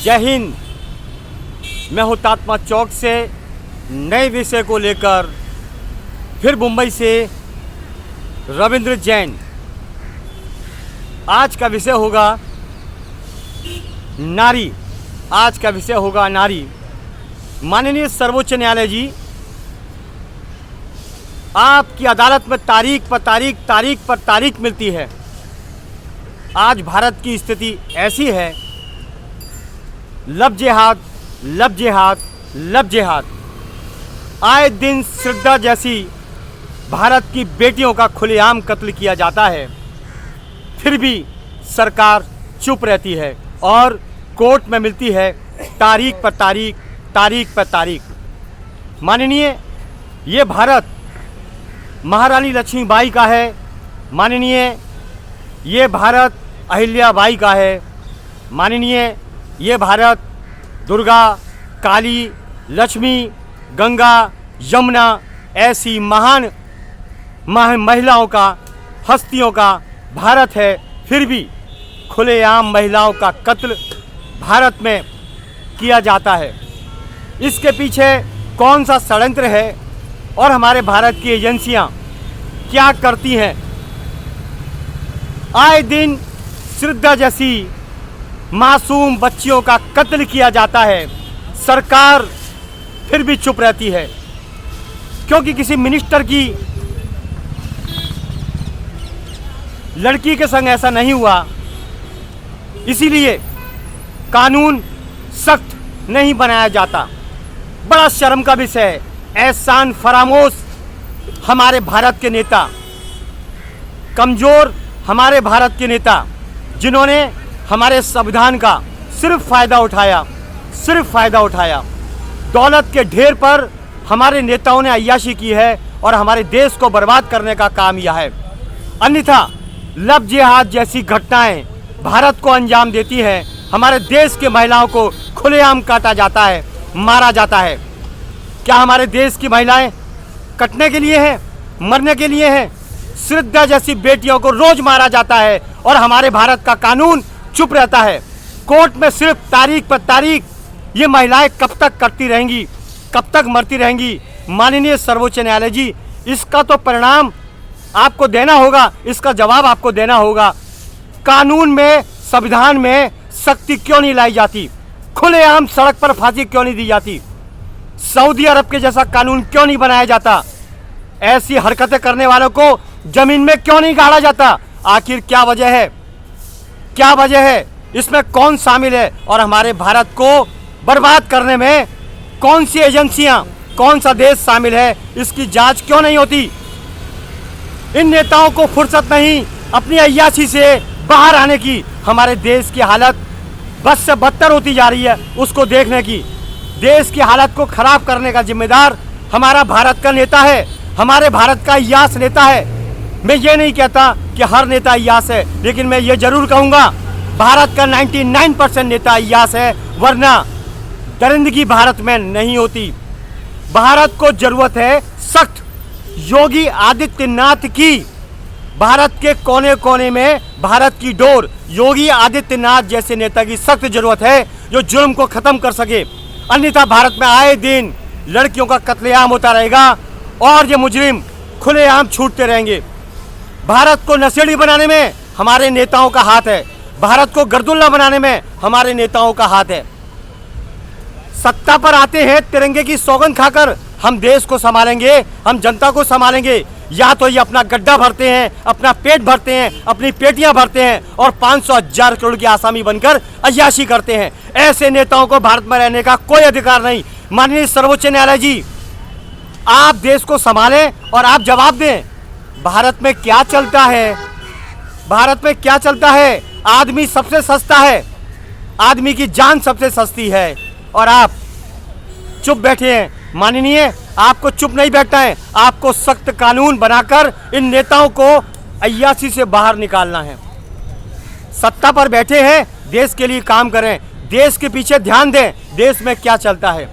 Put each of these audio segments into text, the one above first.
जय हिंद। मैं हुतात्मा चौक से नए विषय को लेकर फिर मुंबई से रविंद्र जैन। आज का विषय होगा नारी। आज का विषय होगा नारी। माननीय सर्वोच्च न्यायालय जी, आपकी अदालत में तारीख पर तारीख मिलती है। आज भारत की स्थिति ऐसी है, लब जिहाद लब जिहाद लब जिहाद। आए दिन श्रद्धा जैसी भारत की बेटियों का खुलेआम कत्ल किया जाता है, फिर भी सरकार चुप रहती है और कोर्ट में मिलती है तारीख पर तारीख। माननीय, ये भारत महारानी लक्ष्मीबाई का है। माननीय, ये भारत अहिल्याबाई का है। माननीय, ये भारत दुर्गा, काली, लक्ष्मी, गंगा, यमुना ऐसी महान महिलाओं का, हस्तियों का भारत है, फिर भी खुलेआम महिलाओं का कत्ल भारत में किया जाता है। इसके पीछे कौन सा षड्यंत्र है और हमारे भारत की एजेंसियां क्या करती हैं? आए दिन श्रद्धा जैसी मासूम बच्चियों का कत्ल किया जाता है, सरकार फिर भी चुप रहती है, क्योंकि किसी मिनिस्टर की लड़की के संग ऐसा नहीं हुआ, इसीलिए कानून सख्त नहीं बनाया जाता। बड़ा शर्म का विषय है। एहसान फरामोश हमारे भारत के नेता, कमज़ोर हमारे भारत के नेता, जिन्होंने हमारे संविधान का सिर्फ फ़ायदा उठाया। दौलत के ढेर पर हमारे नेताओं ने अय्याशी की है और हमारे देश को बर्बाद करने का काम यह है। अन्यथा लब जिहाद जैसी घटनाएं भारत को अंजाम देती हैं। हमारे देश की महिलाओं को खुलेआम काटा जाता है, मारा जाता है। क्या हमारे देश की महिलाएं कटने के लिए हैं, मरने के लिए हैं? श्रद्धा जैसी बेटियों को रोज मारा जाता है और हमारे भारत का कानून चुप रहता है। कोर्ट में सिर्फ तारीख पर तारीख। ये महिलाएं कब तक करती रहेंगी, कब तक मरती रहेंगी? माननीय सर्वोच्च न्यायालय जी, इसका तो परिणाम आपको देना होगा, इसका जवाब आपको देना होगा। कानून में, संविधान में सख्ती क्यों नहीं लाई जाती? खुलेआम सड़क पर फांसी क्यों नहीं दी जाती? सऊदी अरब के जैसा कानून क्यों नहीं बनाया जाता? ऐसी हरकतें करने वालों को जमीन में क्यों नहीं गाड़ा जाता? आखिर क्या वजह है? क्या वजह है? इसमें कौन शामिल है? और हमारे भारत को बर्बाद करने में कौन सी एजेंसियां, कौन सा देश शामिल है? इसकी जांच क्यों नहीं होती? इन नेताओं को फुर्सत नहीं अपनी अय्याशी से बाहर आने की। हमारे देश की हालत बद से बदतर होती जा रही है, उसको देखने की। देश की हालत को खराब करने का जिम्मेदार हमारा भारत का नेता है, हमारे भारत का अय्याश नेता है। मैं ये नहीं कहता कि हर नेता अय्याश है, लेकिन मैं ये जरूर कहूँगा भारत का 99% नेता अय्याश है, वरना दरिंदगी भारत में नहीं होती। भारत को जरूरत है सख्त योगी आदित्यनाथ की। भारत के कोने कोने में भारत की डोर योगी आदित्यनाथ जैसे नेता की सख्त जरूरत है, जो जुल्म को खत्म कर सके। अन्यथा भारत में आए दिन लड़कियों का कत्लेआम होता रहेगा और ये मुजरिम खुलेआम छूटते रहेंगे। भारत को नशेड़ी बनाने में हमारे नेताओं का हाथ है, भारत को गर्दुल्ला बनाने में हमारे नेताओं का हाथ है। सत्ता पर आते हैं तिरंगे की सौगंध खाकर, हम देश को संभालेंगे, हम जनता को संभालेंगे। या तो ये अपना गड्ढा भरते हैं, अपना पेट भरते हैं, अपनी पेटियां भरते हैं और 500,000 करोड़ की आसामी बनकर अय्याशी करते हैं। ऐसे नेताओं को भारत में रहने का कोई अधिकार नहीं। माननीय सर्वोच्च न्यायालय जी, आप देश को संभालें और आप जवाब दें। भारत में क्या चलता है? भारत में क्या चलता है? आदमी सबसे सस्ता है, आदमी की जान सबसे सस्ती है और आप चुप बैठे हैं। माननीय, आपको चुप नहीं बैठना है, आपको सख्त कानून बनाकर इन नेताओं को अय्याशी से बाहर निकालना है। सत्ता पर बैठे हैं, देश के लिए काम करें, देश के पीछे ध्यान दें। देश में क्या चलता है?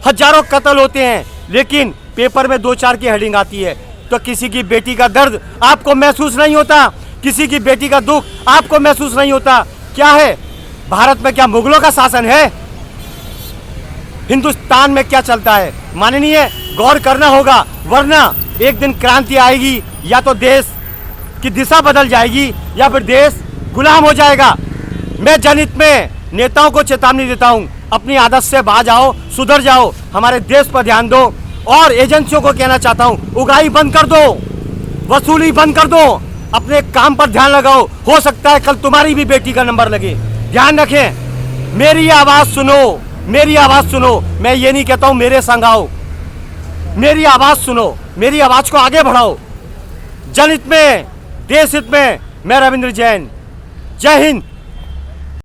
हजारों कत्ल होते हैं, लेकिन पेपर में 2-4 की हेडिंग आती है। तो किसी की बेटी का दर्द आपको महसूस नहीं होता? किसी की बेटी का दुख आपको महसूस नहीं होता? क्या है भारत में? क्या मुगलों का शासन है? हिंदुस्तान में क्या चलता है। माननीय, गौर करना होगा, वरना एक दिन क्रांति आएगी, या तो देश की दिशा बदल जाएगी या फिर देश गुलाम हो जाएगा। मैं जनहित में नेताओं को चेतावनी देता हूं, अपनी आदत से बाज आओ, सुधर जाओ, हमारे देश पर ध्यान दो। और एजेंसियों को कहना चाहता हूं, उगाही बंद कर दो, वसूली बंद कर दो, अपने काम पर ध्यान लगाओ। हो सकता है कल तुम्हारी भी बेटी का नंबर लगे। ध्यान रखें, मेरी आवाज सुनो, मेरी आवाज सुनो। मैं ये नहीं कहता हूं मेरे संग आओ, मेरी आवाज सुनो, मेरी आवाज को आगे बढ़ाओ। जनहित में, देश हित में, मैं रविंद्र जैन। जय हिंद,